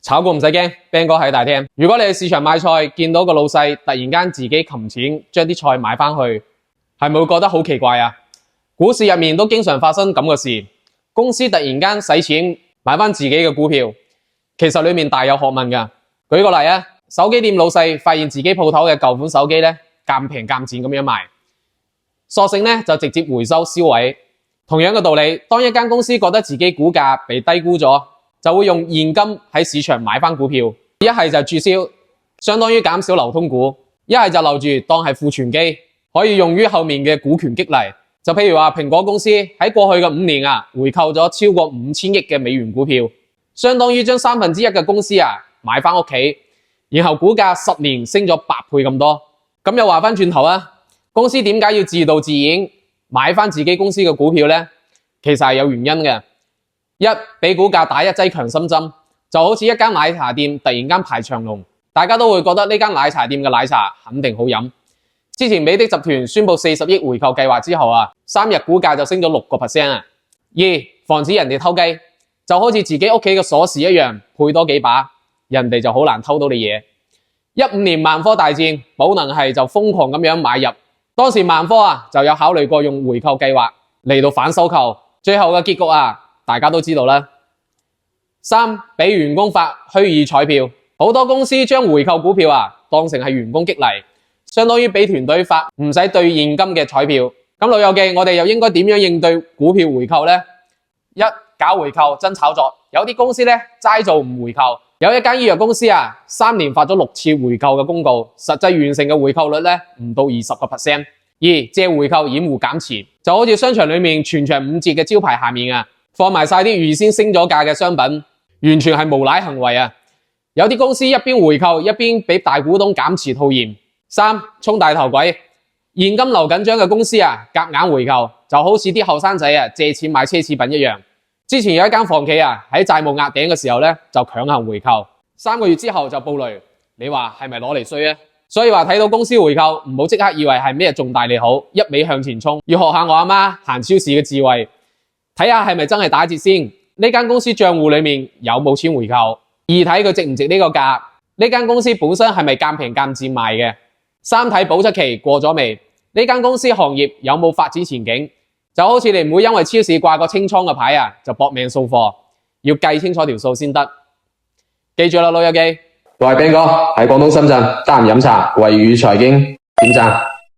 炒股唔使驚 ，Ben 哥喺大廳。如果你去市場買菜，見到個老細突然間自己擒錢將啲菜買返去，係咪會覺得好奇怪啊？股市入面都經常發生咁嘅事，公司突然間使錢買返自己嘅股票，其實裏面大有學問㗎。舉個例啊，手機店老細發現自己鋪頭嘅舊款手機咧賤平賤賤咁樣賣，索性咧就直接回收銷毀。同樣嘅道理，當一間公司覺得自己股價被低估咗，就會用現金喺市場買返股票，一係就註銷，相當於減少流通股；一係就留住當係庫存機，可以用於後面嘅股權激勵。就譬如話蘋果公司喺過去嘅5年回購咗超過5000億嘅美元股票，相當於將1/3嘅公司買返屋企，然後股價10年升咗8倍咁多。咁又話返轉頭啊，公司點解要自導自演買返自己公司嘅股票呢？其實係有原因嘅。一，俾股價打一劑強心針，就好似一間奶茶店突然間排長龍，大家都會覺得呢間奶茶店嘅奶茶肯定好飲。之前美的集團宣布40億回購計劃之後3日股價就升咗6%。二，防止人哋偷雞，就好似自己屋企嘅鎖匙一樣，配多幾把，人哋就好難偷到你嘢。15年萬科大戰，寶能系就瘋狂咁樣買入，當時萬科就有考慮過用回購計劃嚟到反收購，最後嘅結局大家都知道啦。三，俾員工發虛擬彩票，好多公司將回購股票當成係員工激勵，相當於俾團隊發唔使兌現金嘅彩票。咁老友記，我哋又應該點樣應對股票回購呢？一，搞回購真炒作，有啲公司咧齋做唔回購，有一間醫藥公司3年發咗6次回購嘅公告，實際完成嘅回購率咧唔到20%。二，借回購掩護減持，就好似商場裏面全場5折嘅招牌下面放埋晒啲預先升咗價嘅商品，完全係無賴行為有啲公司一邊回購一邊俾大股東減持套現。三，衝大頭鬼，現金流緊張嘅公司夾硬回購，就好似啲後生仔借錢買奢侈品一樣。之前有一間房企喺債務壓頂嘅時候咧，就強行回購，3個月之後就暴雷，你話係咪攞嚟衰啊？所以話睇到公司回購，唔好即刻以為係咩重大利好，一味向前衝，要學下我阿媽行超市嘅智慧，睇下係咪真係打折先。呢間公司賬戶裏面有冇錢回購？二，睇佢值唔值呢個價，呢間公司本身係咪賤平賤賤賣嘅？三，睇保質期過咗未？呢間公司行業有冇發展前景？就好似你唔會因為超市掛個清倉嘅牌就搏命掃貨，要計清楚條數先得。記住啦，老友記，我係 Ben 哥，喺廣東深圳得閒飲茶，惠語財經點讚。